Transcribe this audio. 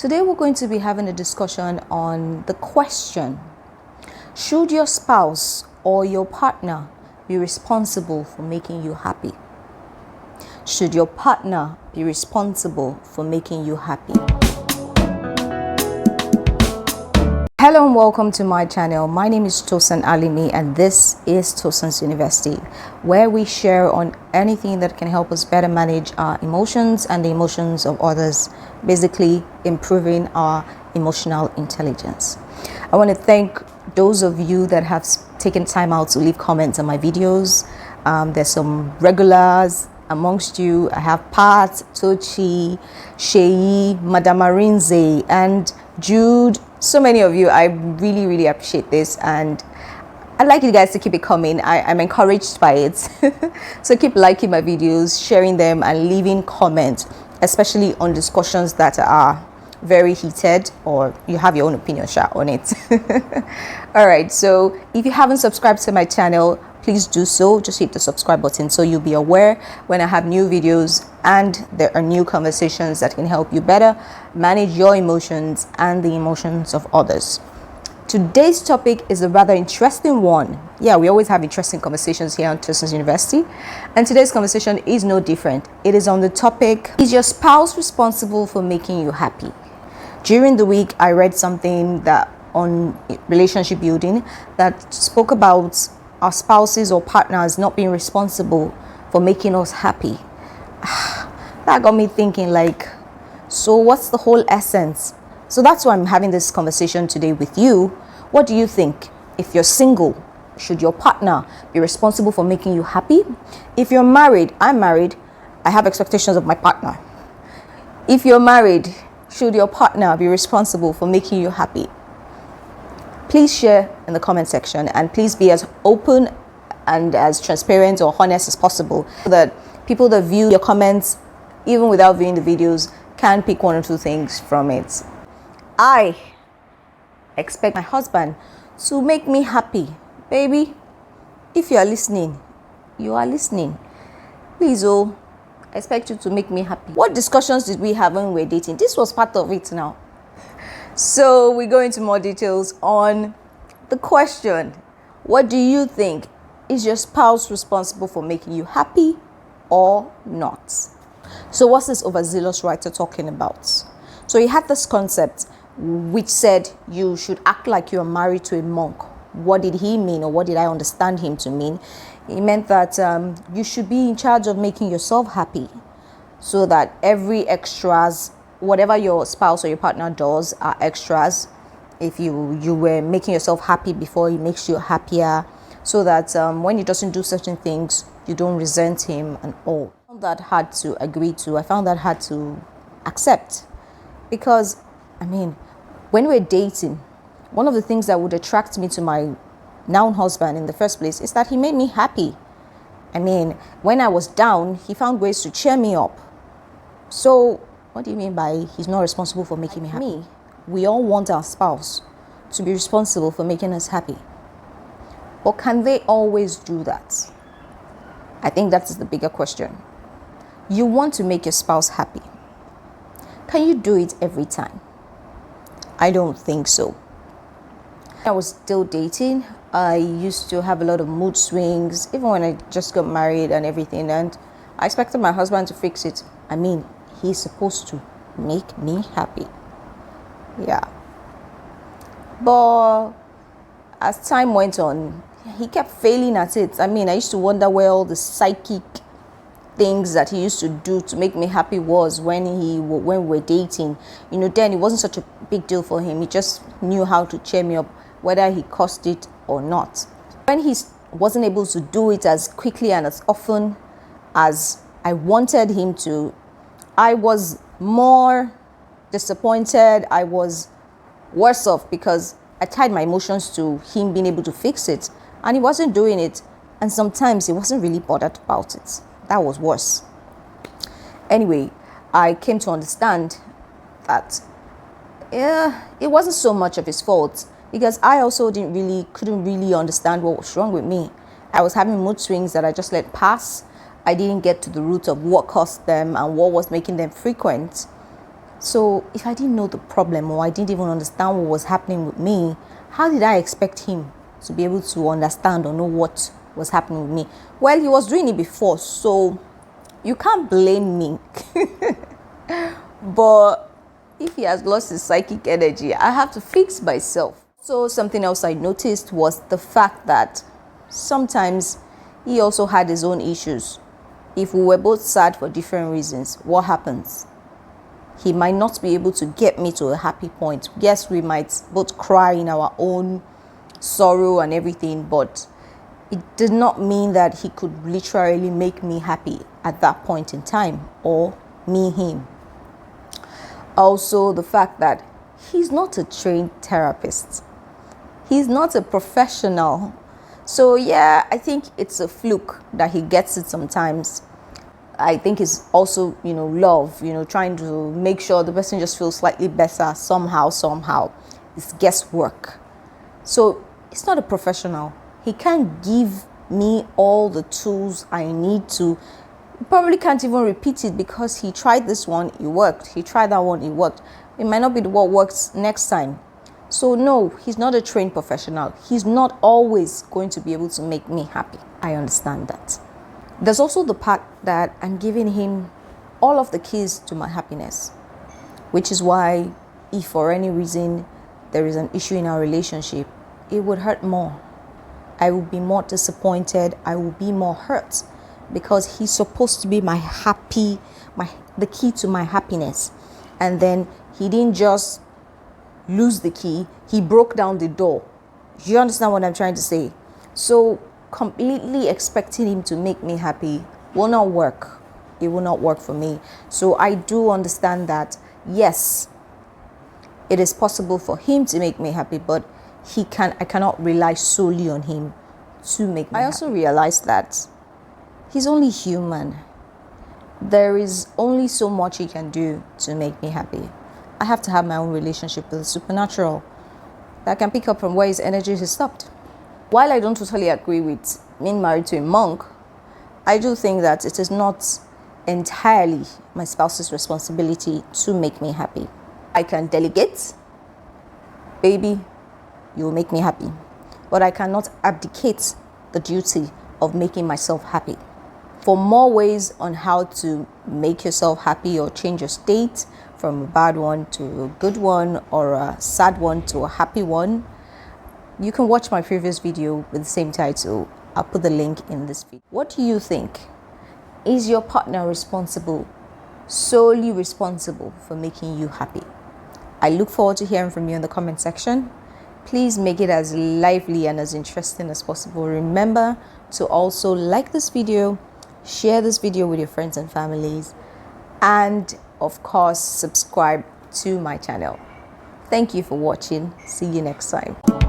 Today we're going to be having a discussion on the question: should your spouse or your partner be responsible for making you happy? Should your partner be responsible for making you happy? Hello and welcome to my channel. My name is Tosan Alimi and this is Tosan's University, where we share on anything that can help us better manage our emotions and the emotions of others, basically improving our emotional intelligence. I want to thank those of you that have taken time out to leave comments on my videos. There's some regulars amongst you. I have Pat, Tochi, Sheyi, Madam Arinze, and Jude. So many of you. I really appreciate this, and I'd like you guys to keep it coming. I'm encouraged by it. So keep liking my videos, sharing them, and leaving comments, especially on discussions that are very heated or you have your own opinion on it. All right, so if you haven't subscribed to my channel, please do so. Just hit the subscribe button so you'll be aware when I have new videos and there are new conversations that can help you better manage your emotions and the emotions of others. Today's topic is a rather interesting one. Yeah, we always have interesting conversations here on Tosan's University, and today's conversation is no different. It is on the topic: is your spouse responsible for making you happy? During the week, I read something that on relationship building that spoke about our spouses or partners not being responsible for making us happy. That got me thinking, like, so what's the whole essence? So that's why I'm having this conversation today with you. What do you think? If you're single, should your partner be responsible for making you happy? If you're married, I'm married, I have expectations of my partner. If you're married, should your partner be responsible for making you happy? Please share in the comment section, and please be as open and as transparent or honest as possible so that people that view your comments, even without viewing the videos, can pick one or two things from it. I expect my husband to make me happy. Baby, if you are listening, you are listening. Please, I expect you to make me happy. What discussions did we have when we were dating? This was part of it now. So we go into more details on the question: what do you think? Is your spouse responsible for making you happy or not? So what's this overzealous writer talking about? So he had this concept which said you should act like you are married to a monk. What did he mean, or what did I understand him to mean? He meant that you should be in charge of making yourself happy, so that every extras, whatever your spouse or your partner does, are extras. If you were making yourself happy before, he makes you happier, so that when he doesn't do certain things, you don't resent him and all. I found that hard to agree to. I found that hard to accept, because when we're dating, one of the things that would attract me to my now husband in the first place is that he made me happy. When I was down, he found ways to cheer me up. So what do you mean by he's not responsible for making me happy? We all want our spouse to be responsible for making us happy. But can they always do that? I think that's the bigger question. You want to make your spouse happy. Can you do it every time? I don't think so. I was still dating. I used to have a lot of mood swings, even when I just got married and everything, and I expected my husband to fix it. He's supposed to make me happy. Yeah. But as time went on, he kept failing at it. I used to wonder where all the psychic things that he used to do to make me happy was when we were dating. Then it wasn't such a big deal for him. He just knew how to cheer me up, whether he caused it or not. When he wasn't able to do it as quickly and as often as I wanted him to, I was more disappointed. I was worse off because I tied my emotions to him being able to fix it, and he wasn't doing it. And sometimes he wasn't really bothered about it. That was worse. Anyway, I came to understand that it wasn't so much of his fault, because I also couldn't really understand what was wrong with me. I was having mood swings that I just let pass. I didn't get to the root of what caused them and what was making them frequent. So if I didn't know the problem, or I didn't even understand what was happening with me, how did I expect him to be able to understand or know what was happening with me? Well, he was doing it before, so you can't blame me. But if he has lost his psychic energy, I have to fix myself. So something else I noticed was the fact that sometimes he also had his own issues. If we were both sad for different reasons, what happens? He might not be able to get me to a happy point. Yes, we might both cry in our own sorrow and everything, but it did not mean that he could literally make me happy at that point in time, or me him. Also, the fact that he's not a trained therapist. He's not a professional. So yeah, I think it's a fluke that he gets it sometimes. I think it's also, love, trying to make sure the person just feels slightly better somehow. It's guesswork. So it's not a professional. He can't give me all the tools I need to. He probably can't even repeat it because he tried this one, it worked. He tried that one, it worked. It might not be what works next time. So no, he's not a trained professional. He's not always going to be able to make me happy. I understand that. There's also the part that I'm giving him all of the keys to my happiness, which is why if for any reason there is an issue in our relationship, it would hurt more. I will be more disappointed. I will be more hurt because he's supposed to be the key to my happiness. And then he didn't just lose the key, he broke down the door. Do you understand what I'm trying to say? So completely expecting him to make me happy will not work. It will not work for me. So I do understand that, yes, it is possible for him to make me happy, but I cannot rely solely on him to make me happy. I also realized that he's only human. There is only so much he can do to make me happy. I have to have my own relationship with the supernatural that can pick up from where his energy has stopped. While I don't totally agree with being married to a monk, I do think that it is not entirely my spouse's responsibility to make me happy. I can delegate, baby, you will make me happy. But I cannot abdicate the duty of making myself happy. For more ways on how to make yourself happy or change your state from a bad one to a good one, or a sad one to a happy one, you can watch my previous video with the same title. I'll put the link in this video. What do you think? Is your partner solely responsible for making you happy? I look forward to hearing from you in the comment section. Please make it as lively and as interesting as possible. Remember to also like this video, share this video with your friends and families, and of course subscribe to my channel. Thank you for watching. See you next time.